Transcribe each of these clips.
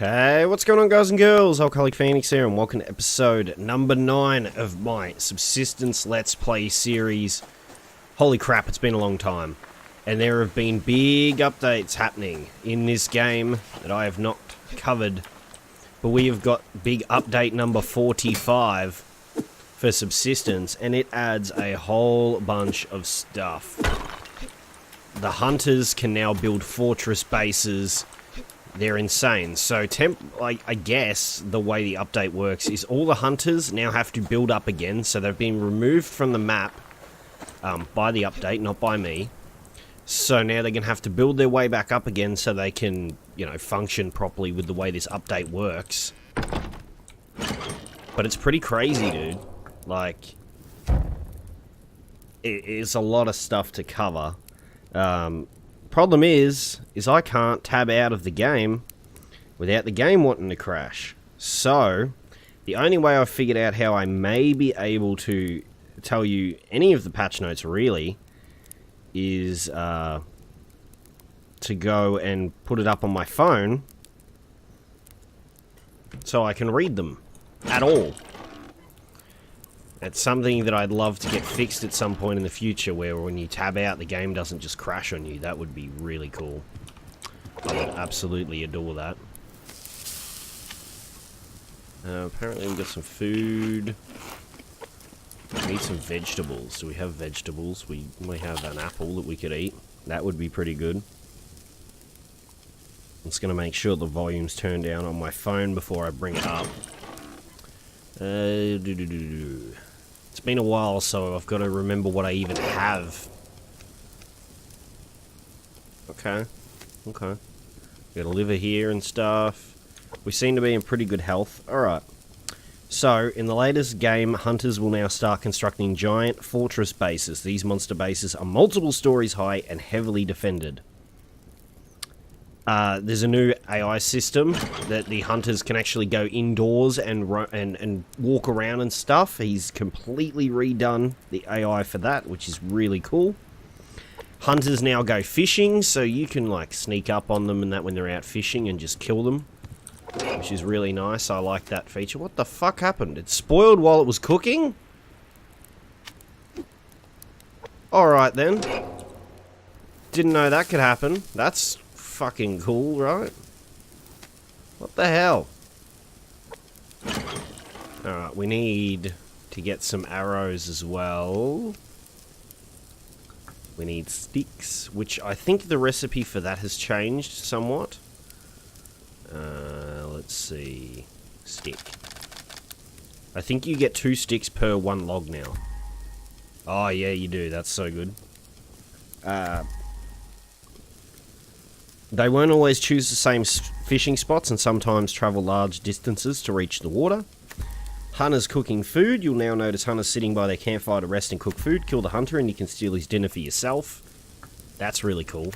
Hey, what's going on, guys and girls? Alcoholic Phoenix here, and welcome to episode number 9 of my Subsistence Let's Play series. Holy crap, it's been a long time. And there have been big updates happening in this game that I have not covered. But we have got big update number 45 for Subsistence, and it adds a whole bunch of stuff. The hunters can now build fortress bases. They're insane. So, I guess the way the update works is all the hunters now have to build up again. So they've been removed from the map by the update, not by me. So now they're going to have to build their way back up again so they can, you know, function properly with the way this update works. But it's pretty crazy, dude. Like, it's a lot of stuff to cover. Problem is I can't tab out of the game without the game wanting to crash. So, the only way I've figured out how I may be able to tell you any of the patch notes, really, is to go and put it up on my phone so I can read them at all. It's something that I'd love to get fixed at some point in the future, where when you tab out, the game doesn't just crash on you. That would be really cool. I would absolutely adore that. Apparently we've got some food. We need some vegetables. Do we have vegetables? We have an apple that we could eat. That would be pretty good. I'm just going to make sure the volume's turned down on my phone before I bring it up. It's been a while, so I've got to remember what I even have. Okay. Got a liver here and stuff. We seem to be in pretty good health. Alright. So, in the latest game, hunters will now start constructing giant fortress bases. These monster bases are multiple stories high and heavily defended. There's a new AI system that the hunters can actually go indoors and walk around and stuff. He's completely redone the AI for that, which is really cool. Hunters now go fishing, so you can like sneak up on them and that when they're out fishing and just kill them, which is really nice. I like that feature. What the fuck happened? It spoiled while it was cooking? Alright then. Didn't know that could happen. That's fucking cool, right? What the hell? Alright, we need to get some arrows as well. We need sticks, which I think the recipe for that has changed somewhat. Let's see. Stick. I think you get 2 sticks per 1 log now. Oh yeah, you do. That's so good. They won't always choose the same fishing spots and sometimes travel large distances to reach the water. Hunters cooking food. You'll now notice hunters sitting by their campfire to rest and cook food. Kill the hunter and you can steal his dinner for yourself. That's really cool.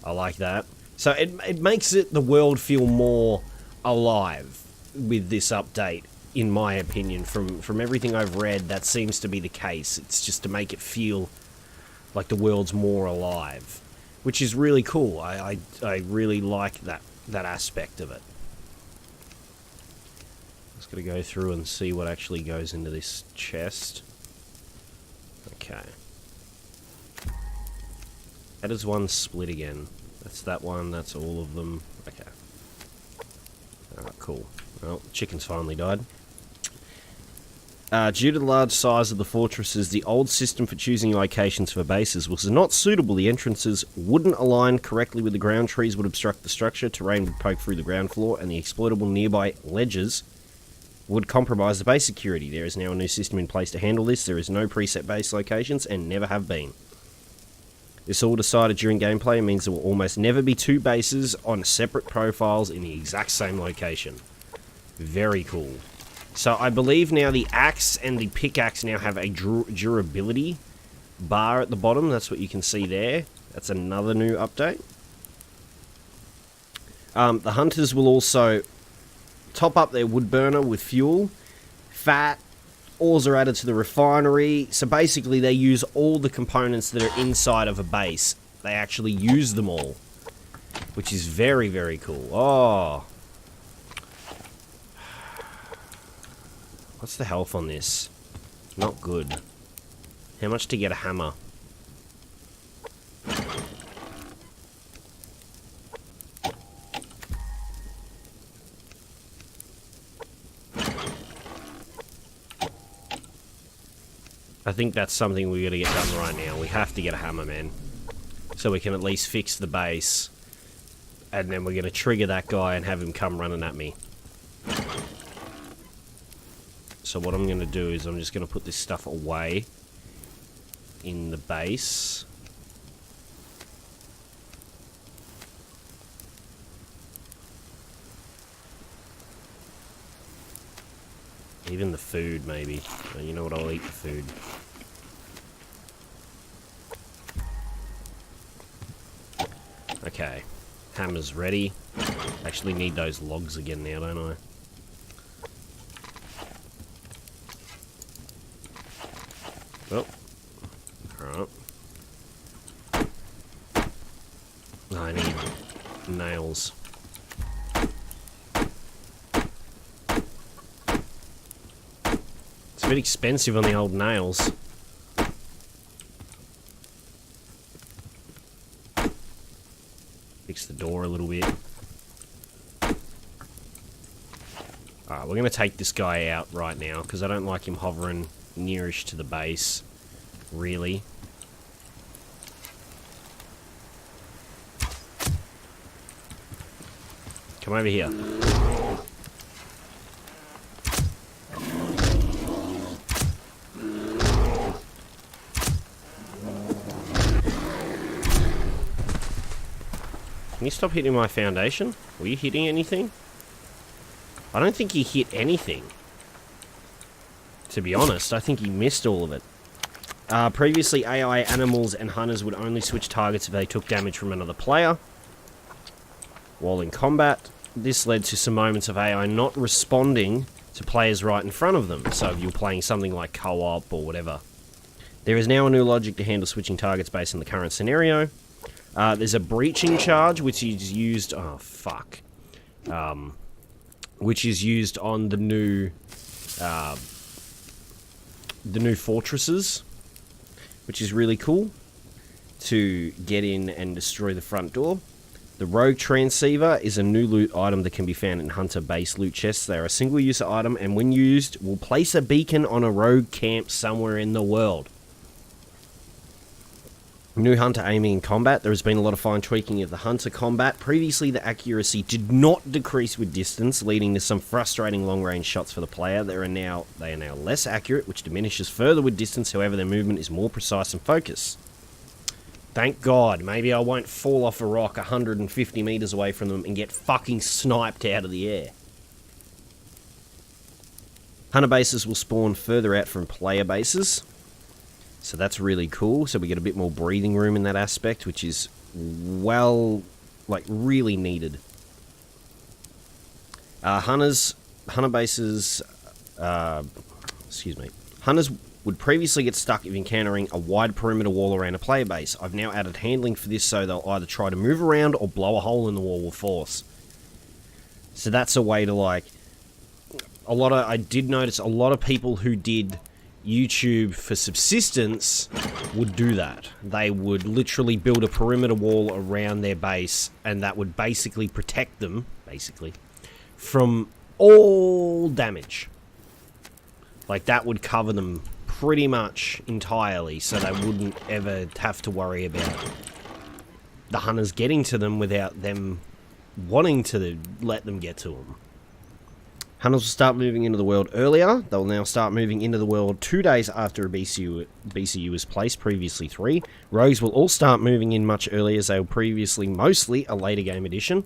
I like that. So it makes the world feel more alive with this update, in my opinion. From everything I've read, that seems to be the case. It's just to make it feel like the world's more alive, which is really cool. I really like that aspect of it. Just gotta go through and see what actually goes into this chest. Okay. How does one split again? That's that one, that's all of them. Okay. Alright, cool. Well, chicken's finally died. Due to the large size of the fortresses, the old system for choosing locations for bases was not suitable. The entrances wouldn't align correctly with the ground, trees would obstruct the structure, terrain would poke through the ground floor, and the exploitable nearby ledges would compromise the base security. There is now a new system in place to handle this. There is no preset base locations, and never have been. This all decided during gameplay and means there will almost never be 2 bases on separate profiles in the exact same location. Very cool. So I believe now the axe and the pickaxe now have a durability bar at the bottom. That's what you can see there. That's another new update. The hunters will also top up their wood burner with fuel. Fat, ores are added to the refinery. So basically they use all the components that are inside of a base. They actually use them all, which is very, very cool. Oh, What's the health on this? Not good. How much to get a hammer? I think that's something we gotta get done right now. We have to get a hammer, man. So we can at least fix the base. And then we're gonna trigger that guy and have him come running at me. So what I'm gonna do is I'm just gonna put this stuff away in the base. Even the food, maybe. Oh, you know what? I'll eat the food. Okay. Hammer's ready. Actually need those logs again now, don't I? Oh. Alright. I need nails. It's a bit expensive on the old nails. Fix the door a little bit. Alright, we're going to take this guy out right now, because I don't like him hovering nearish to the base, really. Come over here. Can you stop hitting my foundation? Were you hitting anything? I don't think he hit anything. To be honest, I think he missed all of it. Previously, AI animals and hunters would only switch targets if they took damage from another player while in combat. This led to some moments of AI not responding to players right in front of them. So if you're playing something like co-op or whatever. There is now a new logic to handle switching targets based on the current scenario. There's a breaching charge, which is used... Oh, fuck. Which is used on the new fortresses, which is really cool, to get in and destroy the front door. The rogue transceiver is a new loot item that can be found in hunter base loot chests. They are a single-use item, and when used, will place a beacon on a rogue camp somewhere in the world. New hunter aiming in combat. There has been a lot of fine tweaking of the hunter combat. Previously, the accuracy did not decrease with distance, leading to some frustrating long-range shots for the player. They are now less accurate, which diminishes further with distance. However, their movement is more precise and focused. Thank God. Maybe I won't fall off a rock 150 meters away from them and get fucking sniped out of the air. Hunter bases will spawn further out from player bases. So that's really cool. So we get a bit more breathing room in that aspect, which is, well, like, really needed. Hunter bases, Hunters would previously get stuck if encountering a wide perimeter wall around a player base. I've now added handling for this, so they'll either try to move around or blow a hole in the wall with force. So that's a way to, like, I did notice a lot of people who did YouTube for Subsistence would do that. They would literally build a perimeter wall around their base, and that would basically protect them, from all damage. Like, that would cover them pretty much entirely, so they wouldn't ever have to worry about the hunters getting to them without them wanting to let them get to them. Hunters will start moving into the world earlier. They'll now start moving into the world 2 days after a BCU is placed, previously 3. Rogues will all start moving in much earlier, as they were previously mostly a later game edition.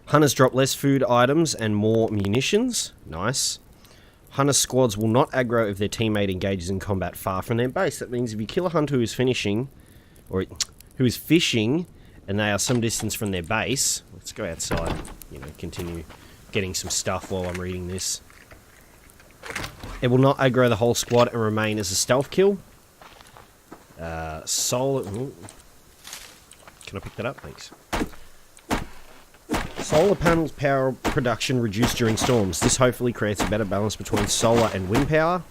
Hunters drop less food items and more munitions. Nice. Hunter squads will not aggro if their teammate engages in combat far from their base. That means if you kill a hunter who is fishing, and they are some distance from their base, let's go outside, continue getting some stuff while I'm reading this. It will not aggro the whole squad and remain as a stealth kill. Can I pick that up? Thanks. Solar panels power production reduced during storms. This hopefully creates a better balance between solar and wind power.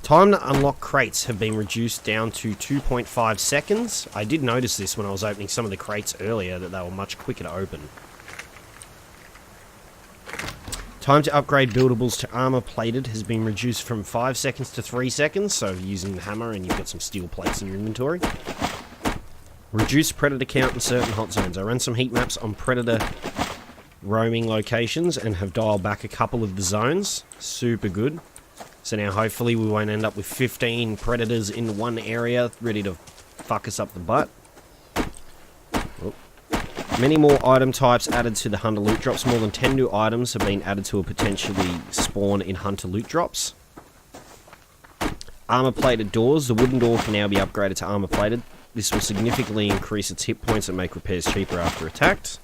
Time to unlock crates have been reduced down to 2.5 seconds. I did notice this when I was opening some of the crates earlier, that they were much quicker to open. Time to upgrade buildables to armor plated has been reduced from 5 seconds to 3 seconds, so using the hammer and you've got some steel plates in your inventory. Reduce predator count in certain hot zones. I ran some heat maps on predator roaming locations and have dialed back a couple of the zones. Super good. So now hopefully we won't end up with 15 predators in one area ready to fuck us up the butt. Oh. Many more item types added to the hunter loot drops. More than 10 new items have been added to a potentially spawn in hunter loot drops. Armor plated doors. The wooden door can now be upgraded to armor plated. This will significantly increase its hit points and make repairs cheaper after attacked.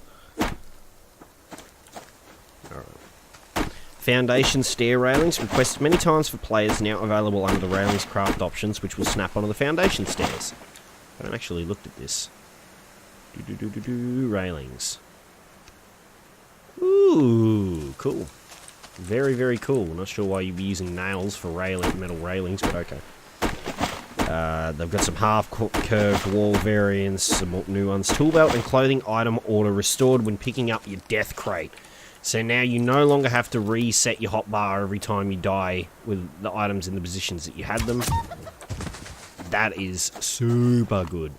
Foundation stair railings, requested many times for players, now available under the railings craft options, which will snap onto the foundation stairs. I haven't actually looked at this. Railings. Ooh, cool. Very, very cool. Not sure why you'd be using nails for metal railings, but okay. They've got some half-curved wall variants, some new ones. Tool belt and clothing item order restored when picking up your death crate. So now you no longer have to reset your hotbar every time you die with the items in the positions that you had them. That is super good.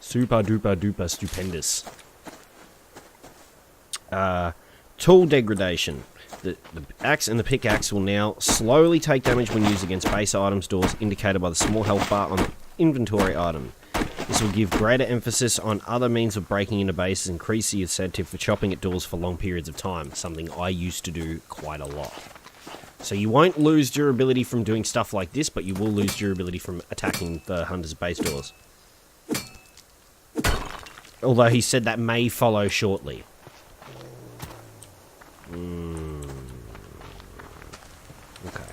Super duper duper stupendous. Tool degradation. The axe and the pickaxe will now slowly take damage when used against base items doors, indicated by the small health bar on the inventory item. This will give greater emphasis on other means of breaking into bases, increase the incentive for chopping at doors for long periods of time, something I used to do quite a lot. So you won't lose durability from doing stuff like this, but you will lose durability from attacking the hunter's base doors. Although he said that may follow shortly. Okay.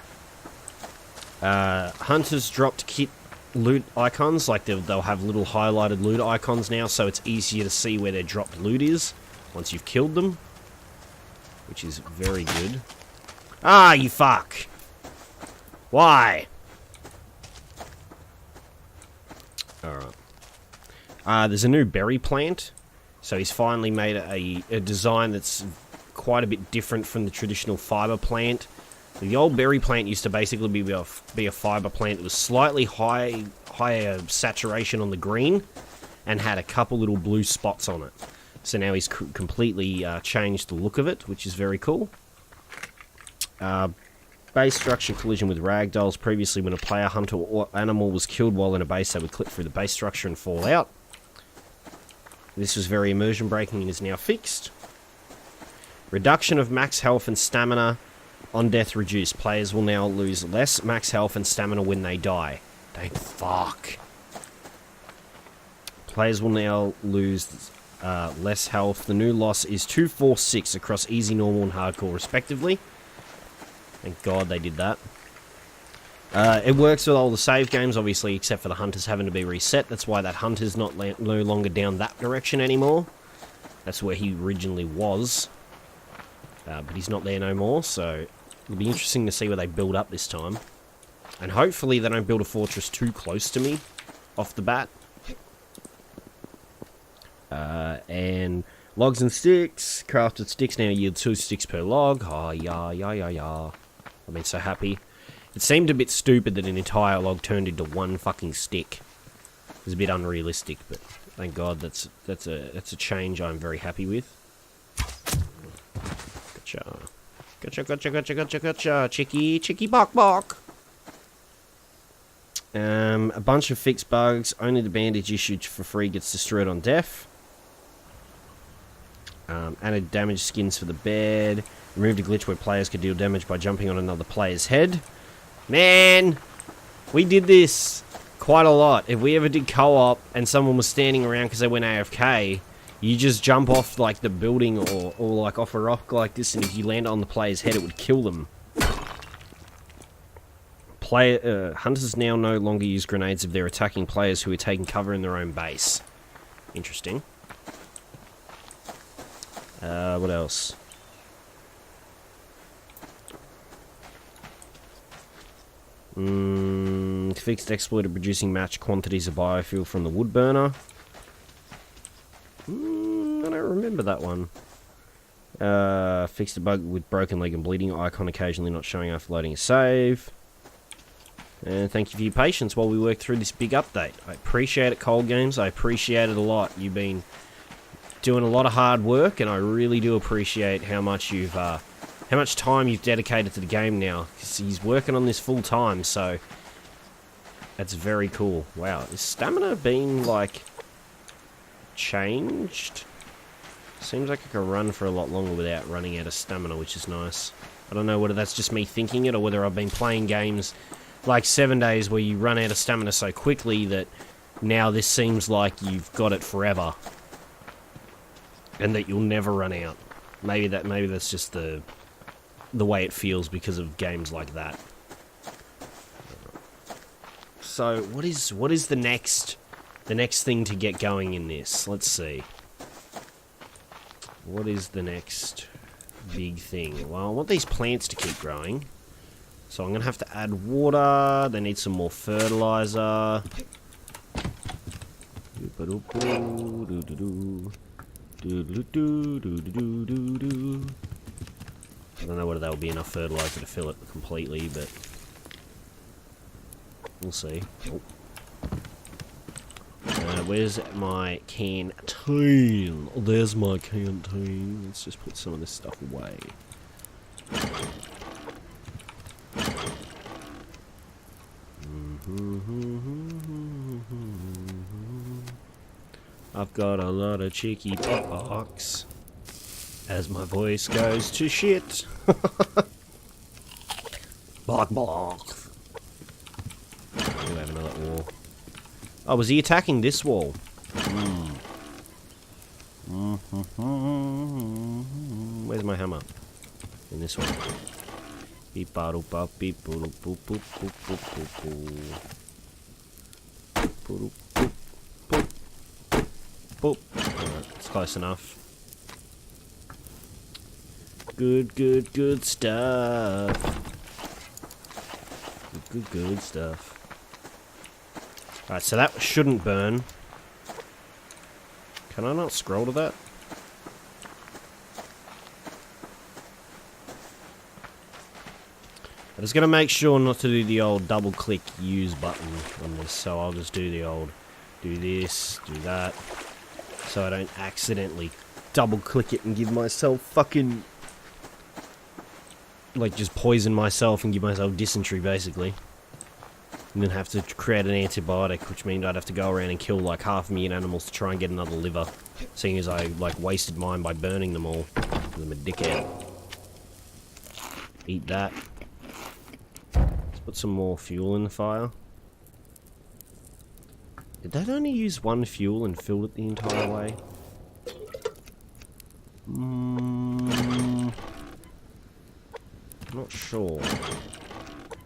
Hunters dropped kit loot icons, like they'll have little highlighted loot icons now, so it's easier to see where their dropped loot is once you've killed them, which is very good. Ah, you fuck! Why? Alright. There's a new berry plant, so he's finally made a design that's quite a bit different from the traditional fiber plant. The old berry plant used to basically be a fiber plant that was slightly higher saturation on the green and had a couple little blue spots on it. So now he's completely changed the look of it, which is very cool. Base structure collision with ragdolls. Previously, when a player, hunter, or animal was killed while in a base, they would clip through the base structure and fall out. This was very immersion breaking and is now fixed. Reduction of max health and stamina on death reduced. Players will now lose less max health and stamina when they die. Thank fuck. Players will now lose less health. The new loss is 2, 4, 6 across easy, normal, and hardcore, respectively. Thank God they did that. It works with all the save games, obviously, except for the hunters having to be reset. That's why that hunter's no longer down that direction anymore. That's where he originally was. But he's not there no more, so it'll be interesting to see where they build up this time. And hopefully they don't build a fortress too close to me off the bat. And logs and sticks. Crafted sticks now yield 2 sticks per log. Oh, yeah. I've been so happy. It seemed a bit stupid that an entire log turned into one fucking stick. It was a bit unrealistic, but thank God that's a change I'm very happy with. Gotcha. Chicky, bok. A bunch of fixed bugs. Only the bandage issued for free gets destroyed on death. Added damage skins for the bed. Removed a glitch where players could deal damage by jumping on another player's head. Man, we did this quite a lot. If we ever did co-op and someone was standing around because they went AFK, you just jump off like the building or like off a rock like this, and if you land on the player's head, it would kill them. Hunters now no longer use grenades if they're attacking players who are taking cover in their own base. Interesting. What else? Fixed exploit of producing match quantities of biofuel from the wood burner. I don't remember that one. Fixed a bug with broken leg and bleeding icon occasionally not showing after loading a save. And thank you for your patience while we work through this big update. I appreciate it, Cold Games. I appreciate it a lot. You've been doing a lot of hard work, and I really do appreciate how much time you've dedicated to the game now. 'Cause he's working on this full time, so that's very cool. Wow, is stamina being like changed? Seems like I can run for a lot longer without running out of stamina, which is nice. I don't know whether that's just me thinking it or whether I've been playing games like 7 Days where you run out of stamina so quickly that now this seems like you've got it forever and that you'll never run out. Maybe that's just the way it feels because of games like that. So what is the next thing to get going in this? Let's see. What is the next big thing? Well, I want these plants to keep growing. So I'm going to have to add water. They need some more fertilizer. I don't know whether that will be enough fertilizer to fill it completely, but we'll see. Oh. Where's my canteen? Oh, there's my canteen. Let's just put some of this stuff away. I've got a lot of cheeky pox as my voice goes to shit. Bark, bark. We have another wall. Oh, was he attacking this wall? Where's my hammer? In this one. Beep bottle bop beep boop boop boop boop boop boop boop boop boop. Alright, it's close enough. Good stuff. Good stuff. Alright, so that shouldn't burn. Can I not scroll to that? I was going to make sure not to do the old double click use button on this, so I'll just do the old do this, do that, so I don't accidentally double click it and give myself fucking, like, just poison myself and give myself dysentery basically. And then have to create an antibiotic, which means I'd have to go around and kill like 500,000 animals to try and get another liver, seeing as I like wasted mine by burning them all. I'm a dickhead. Eat that. Let's put some more fuel in the fire. Did that only use one fuel and filled it the entire way? Not sure.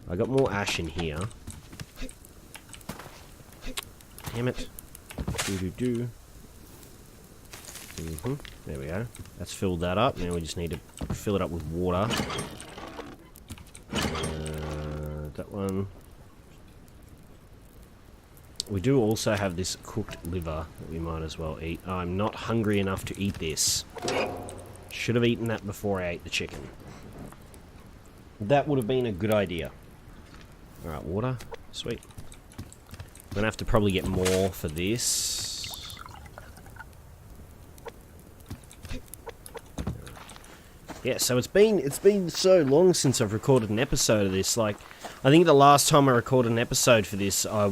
I got more ash in here. Damn it. Do. There we go. That's filled that up. Now we just need to fill it up with water. That one. We do also have this cooked liver that we might as well eat. I'm not hungry enough to eat this. Should have eaten that before I ate the chicken. That would have been a good idea. Alright, water. Sweet. I'm gonna have to probably get more for this. Yeah, so it's been so long since I've recorded an episode of this. Like, I think the last time I recorded an episode for this, I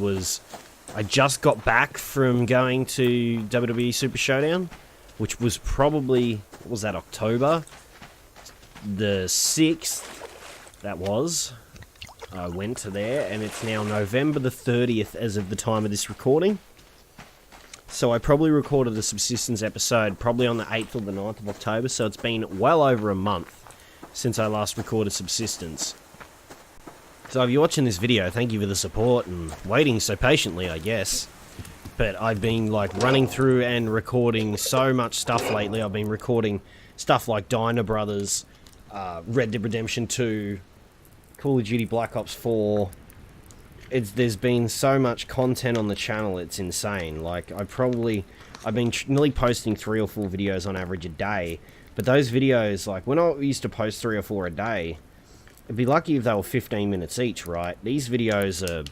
just got back from going to WWE Super Showdown, which was probably, what was that, October the 6th? That was. I went to there, and it's now November the 30th as of the time of this recording. So I probably recorded the Subsistence episode probably on the 8th or the 9th of October, so it's been well over a month since I last recorded Subsistence. So if you're watching this video, thank you for the support and waiting so patiently, I guess. But I've been like running through and recording so much stuff lately. I've been recording stuff like Dino Brothers, Red Dead Redemption 2, Call of Duty Black Ops 4. There's been so much content on the channel, it's insane. Like, I've been nearly posting 3 or 4 videos on average a day. But those videos, like, when I used to post 3 or 4 a day, it'd be lucky if they were 15 minutes each, right? These videos are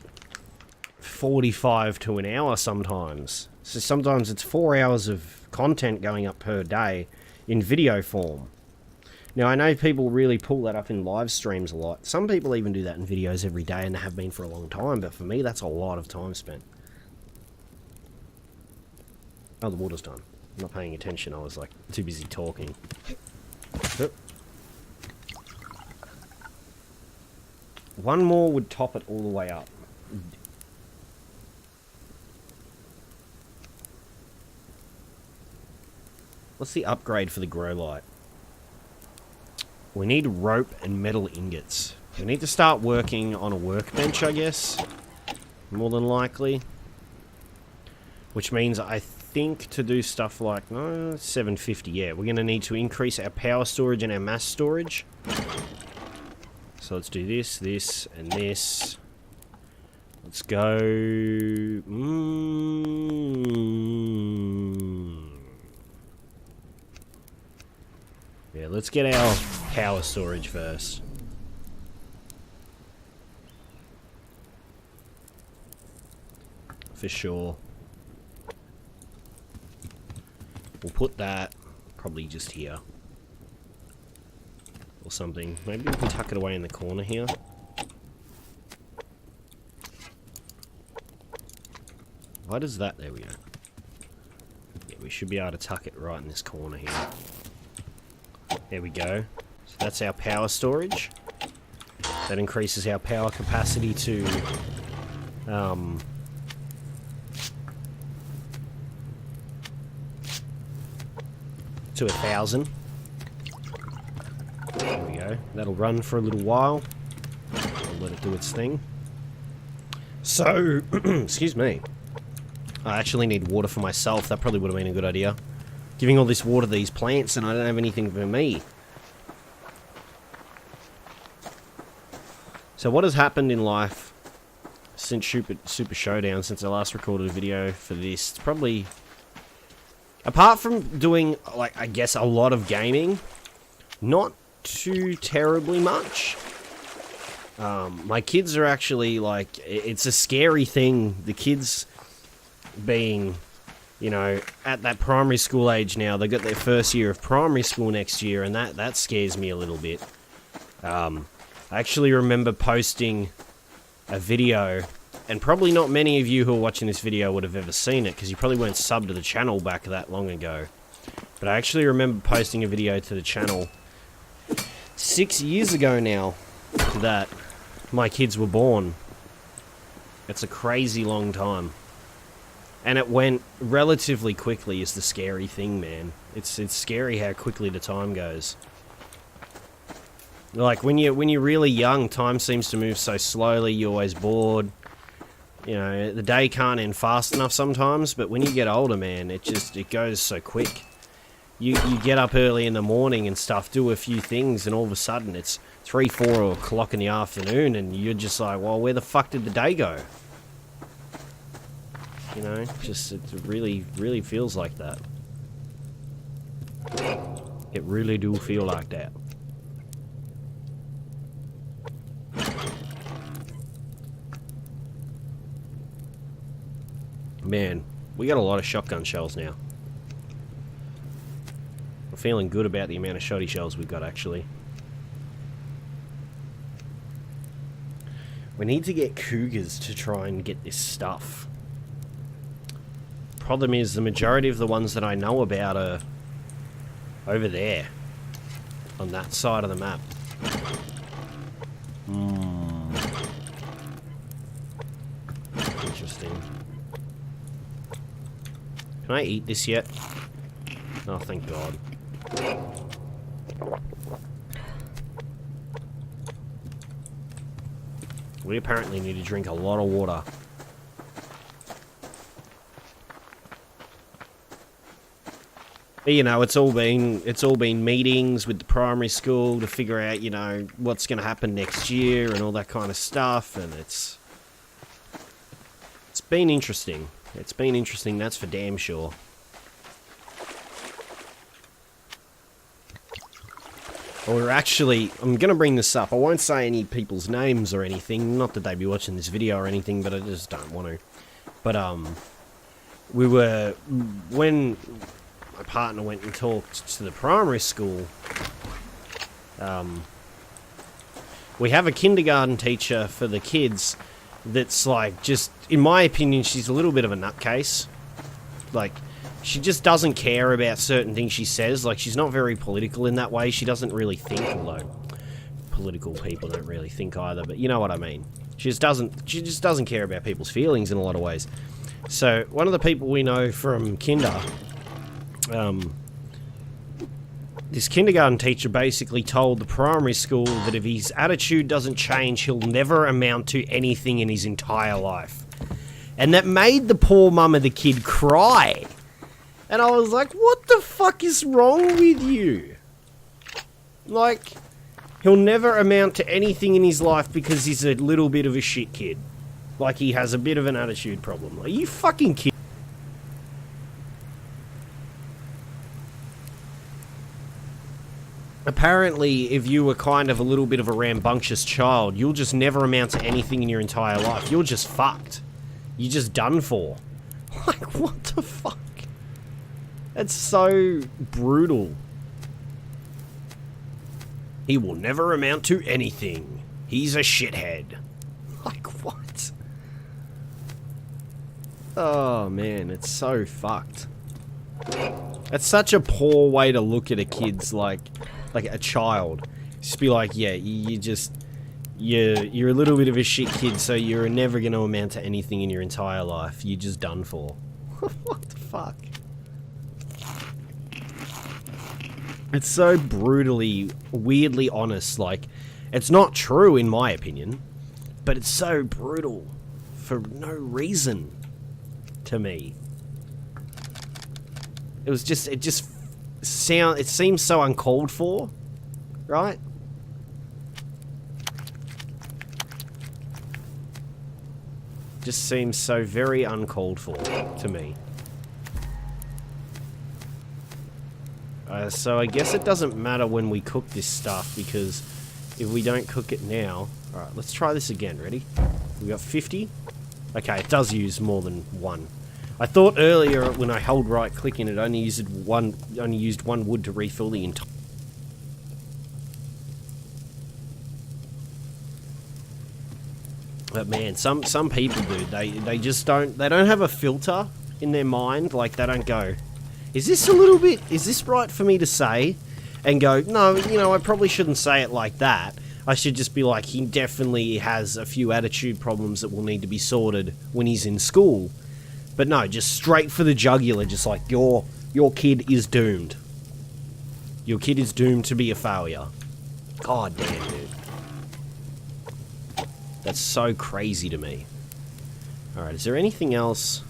45 to an hour sometimes. So sometimes it's 4 hours of content going up per day in video form. Now, I know people really pull that up in live streams a lot. Some people even do that in videos every day, and they have been for a long time, but for me, that's a lot of time spent. Oh, the water's done. I'm not paying attention, I was like too busy talking. Yep. One more would top it all the way up. What's the upgrade for the grow light? We need rope and metal ingots. We need to start working on a workbench, I guess. More than likely. Which means I think to do stuff like 750, yeah, we're going to need to increase our power storage and our mass storage. So let's do this, this, and this. Let's go. Yeah, let's get our power storage first. For sure. We'll put that probably just here. Or something. Maybe we can tuck it away in the corner here. Why does that? There we go. Yeah, we should be able to tuck it right in this corner here. There we go. So that's our power storage. That increases our power capacity to 1,000. There we go. That'll run for a little while. I'll let it do its thing. So, excuse me. I actually need water for myself. That probably would have been a good idea. Giving all this water to these plants and I don't have anything for me. So what has happened in life since Super Showdown, since I last recorded a video for this? It's probably... Apart from doing, like, I guess a lot of gaming, not too terribly much. My kids are actually, like, it's a scary thing. The kids being, you know, at that primary school age now. They got their first year of primary school next year, and that scares me a little bit. I actually remember posting a video, and probably not many of you who are watching this video would have ever seen it, because you probably weren't subbed to the channel back that long ago. But I actually remember posting a video to the channel 6 years ago now that my kids were born. It's a crazy long time. And it went relatively quickly is the scary thing, man. It's scary how quickly the time goes. Like, when you're really young, time seems to move so slowly, you're always bored. You know, the day can't end fast enough sometimes, but when you get older, man, it goes so quick. You get up early in the morning and stuff, do a few things, and all of a sudden it's 3, 4 o'clock in the afternoon, and you're just like, well, where the fuck did the day go? You know, just, it really, really feels like that. It really do feel like that. Man, we got a lot of shotgun shells now. I'm feeling good about the amount of shotty shells we've got, actually. We need to get cougars to try and get this stuff. Problem is, the majority of the ones that I know about are over there. On that side of the map. Interesting. Can I eat this yet? Oh, thank God. We apparently need to drink a lot of water. You know, it's all been meetings with the primary school to figure out, you know, what's going to happen next year and all that kind of stuff, and it's been interesting. It's been interesting, that's for damn sure. Or actually, I'm going to bring this up. I won't say any people's names or anything. Not that they'd be watching this video or anything, but I just don't want to. But, when my partner went and talked to the primary school, we have a kindergarten teacher for the kids that's like, just, in my opinion, she's a little bit of a nutcase. Like, she just doesn't care about certain things she says. Like, she's not very political in that way. She doesn't really think, although political people don't really think either, but you know what I mean. She just doesn't care about people's feelings in a lot of ways. So, one of the people we know from kinder, this kindergarten teacher basically told the primary school that if his attitude doesn't change, he'll never amount to anything in his entire life. And that made the poor mum of the kid cry. And I was like, what the fuck is wrong with you? Like, he'll never amount to anything in his life because he's a little bit of a shit kid. Like, he has a bit of an attitude problem. Are you fucking kidding? Apparently, if you were kind of a little bit of a rambunctious child, you'll just never amount to anything in your entire life. You're just fucked. You're just done for. Like, what the fuck? That's so brutal. He will never amount to anything. He's a shithead. Like, what? Oh, man, it's so fucked. That's such a poor way to look at a kid's, like a child. Just be like, yeah, you're a little bit of a shit kid, so you're never going to amount to anything in your entire life. You're just done for. What the fuck? It's so brutally, weirdly honest. Like, it's not true in my opinion, but it's so brutal for no reason to me. It seems so uncalled for, right? Just seems so very uncalled for to me. So I guess it doesn't matter when we cook this stuff, because if we don't cook it now... Alright, let's try this again. Ready? We got 50. Okay, it does use more than one. I thought earlier when I held right click in it only used one wood to refill the entire... But man, some people, dude, they just don't... They don't have a filter in their mind. Like, they don't go... Is this right for me to say? And go, no, you know, I probably shouldn't say it like that. I should just be like, he definitely has a few attitude problems that will need to be sorted when he's in school. But no, just straight for the jugular, just like, your kid is doomed. Your kid is doomed to be a failure. God damn, dude. That's so crazy to me. Alright, is there anything else?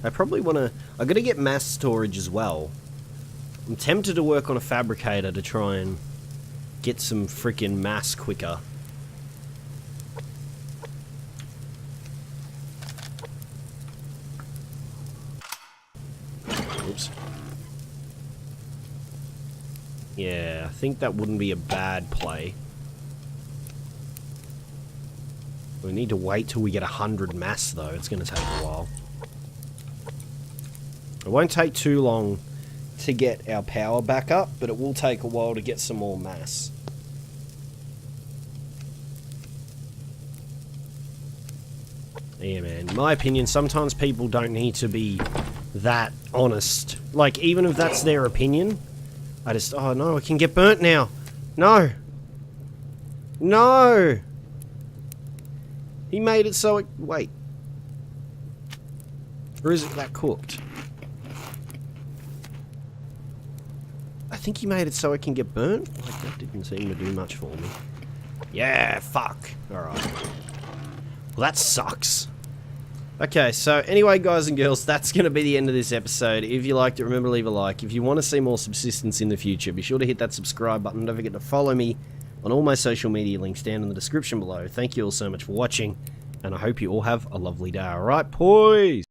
I probably want to... I got to get mass storage as well. I'm tempted to work on a fabricator to try and get some freaking mass quicker. Oops. Yeah, I think that wouldn't be a bad play. We need to wait till we get 100 mass, though. It's going to take a while. It won't take too long to get our power back up, but it will take a while to get some more mass. Yeah, man. In my opinion, sometimes people don't need to be that honest. Like, even if that's their opinion, I just... Oh, no, I can get burnt now. No. No. He made it so it... Wait. Or is it that cooked? I think he made it so it can get burnt. Like, that didn't seem to do much for me. Yeah, fuck. Alright. Well, that sucks. Okay, so anyway, guys and girls, that's going to be the end of this episode. If you liked it, remember to leave a like. If you want to see more Subsistence in the future, be sure to hit that subscribe button. Don't forget to follow me on all my social media links down in the description below. Thank you all so much for watching, and I hope you all have a lovely day. Alright, boys?